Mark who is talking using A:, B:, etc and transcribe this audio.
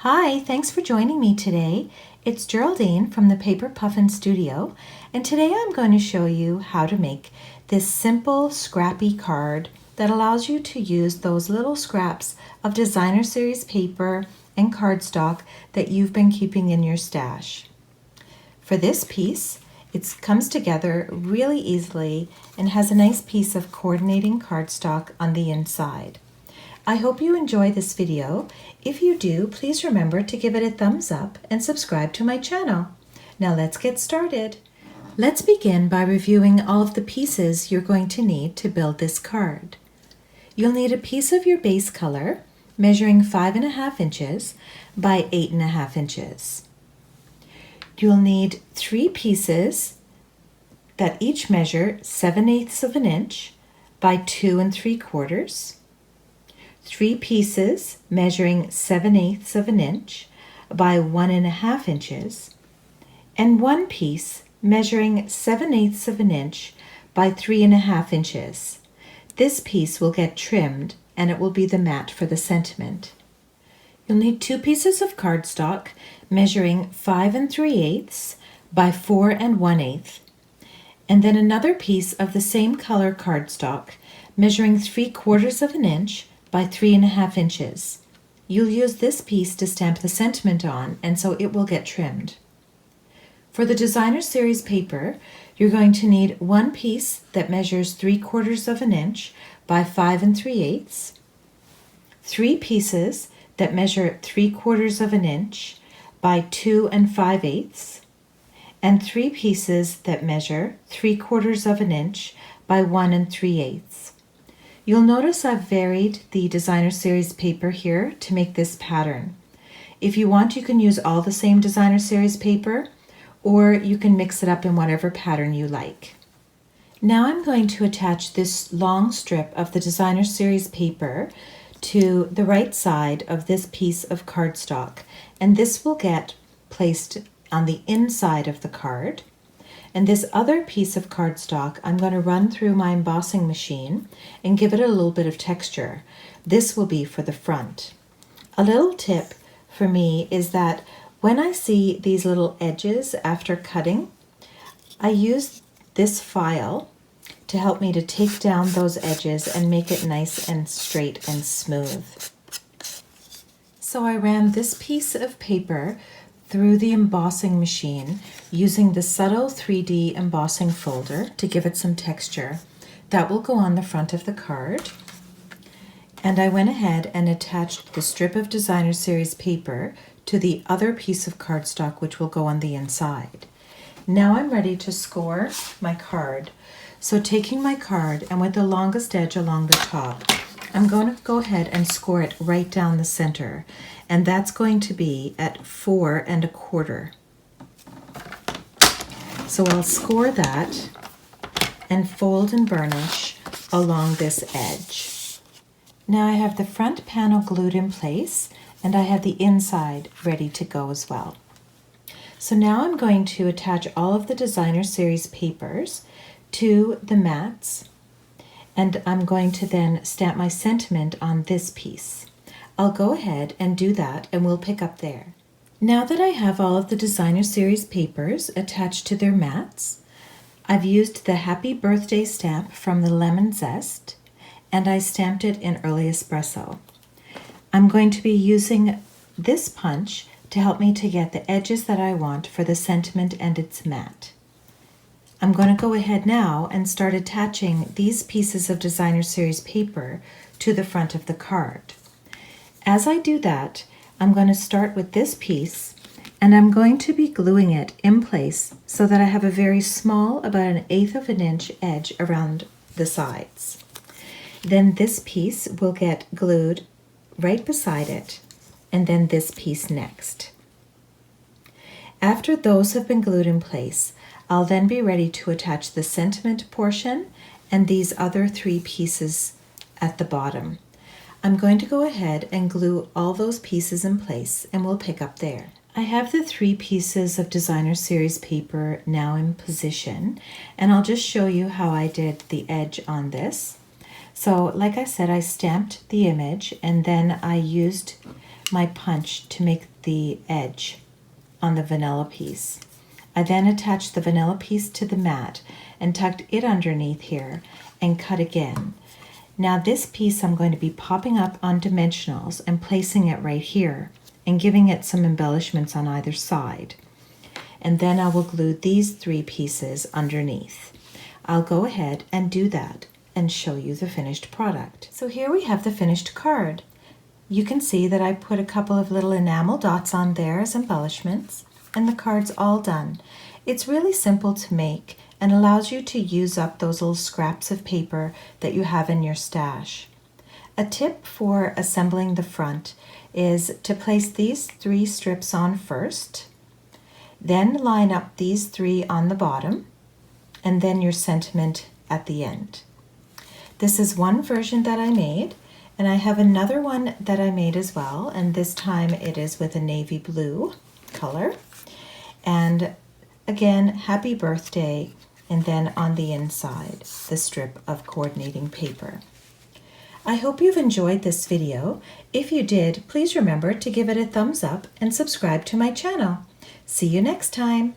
A: Hi, thanks for joining me today. It's Geraldine from the Paper Puffin Studio, and today I'm going to show you how to make this simple Scrappy card that allows you to use those little scraps of designer series paper and cardstock that you've been keeping in your stash. For this piece, it comes together really easily and has a nice piece of coordinating cardstock on the inside. I hope you enjoy this video. If you do, please remember to give it a thumbs up and subscribe to my channel. Now let's get started. Let's begin by reviewing all of the pieces you're going to need to build this card. You'll need a piece of your base color measuring 5.5 inches by 8.5 inches. You'll need 3 pieces that each measure 7/8 of an inch by 2 3/4. 3 pieces measuring 7/8 of an inch by 1.5 inches, and 1 piece measuring 7/8 of an inch by 3.5 inches. This piece will get trimmed and it will be the mat for the sentiment. You'll need 2 pieces of cardstock measuring 5 3/8 by 4 1/8, and then another piece of the same color cardstock measuring 3/4 of an inch by 3.5 inches. You'll use this piece to stamp the sentiment on, and so it will get trimmed. For the designer series paper, you're going to need 1 piece that measures 3/4 of an inch by 5 3/8, 3 pieces that measure 3/4 of an inch by 2 5/8, and 3 pieces that measure 3/4 of an inch by 1 3/8. You'll notice I've varied the designer series paper here to make this pattern. If you want, you can use all the same designer series paper, or you can mix it up in whatever pattern you like. Now I'm going to attach this long strip of the designer series paper to the right side of this piece of cardstock, and this will get placed on the inside of the card. And this other piece of cardstock I'm going to run through my embossing machine and give it a little bit of texture. This will be for the front. A little tip for me is that when I see these little edges after cutting, I use this file to help me to take down those edges and make it nice and straight and smooth. So I ran this piece of paper through the embossing machine using the subtle 3D embossing folder to give it some texture. That will go on the front of the card. And I went ahead and attached the strip of designer series paper to the other piece of cardstock, which will go on the inside. Now I'm ready to score my card. So taking my card and with the longest edge along the top, I'm going to go ahead and score it right down the center, and that's going to be at 4 1/4. So I'll score that and fold and burnish along this edge. Now I have the front panel glued in place, and I have the inside ready to go as well. So now I'm going to attach all of the designer series papers to the mats, and I'm going to then stamp my sentiment on this piece. I'll go ahead and do that, and we'll pick up there. Now that I have all of the designer series papers attached to their mats, I've used the Happy Birthday stamp from the Lemon Zest, and I stamped it in Early Espresso. I'm going to be using this punch to help me to get the edges that I want for the sentiment and its mat. I'm going to go ahead now and start attaching these pieces of designer series paper to the front of the card. As I do that, I'm going to start with this piece, and I'm going to be gluing it in place so that I have a very small, about 1/8 of an inch edge around the sides. Then this piece will get glued right beside it, and then this piece next. After those have been glued in place, I'll then be ready to attach the sentiment portion and these other 3 pieces at the bottom. I'm going to go ahead and glue all those pieces in place, and we'll pick up there. I have the 3 pieces of designer series paper now in position, and I'll just show you how I did the edge on this. So like I said, I stamped the image, and then I used my punch to make the edge on the vanilla piece. I then attached the vanilla piece to the mat and tucked it underneath here and cut again. Now this piece I'm going to be popping up on dimensionals and placing it right here and giving it some embellishments on either side. And then I will glue these 3 pieces underneath. I'll go ahead and do that and show you the finished product. So here we have the finished card. You can see that I put a couple of little enamel dots on there as embellishments, and the card's all done. It's really simple to make and allows you to use up those little scraps of paper that you have in your stash. A tip for assembling the front is to place these 3 strips on first, then line up these 3 on the bottom, and then your sentiment at the end. This is one version that I made, and I have another one that I made as well, and this time it is with a navy blue color. And again, happy birthday, and then on the inside, the strip of coordinating paper. I hope you've enjoyed this video. If you did, please remember to give it a thumbs up and subscribe to my channel. See you next time.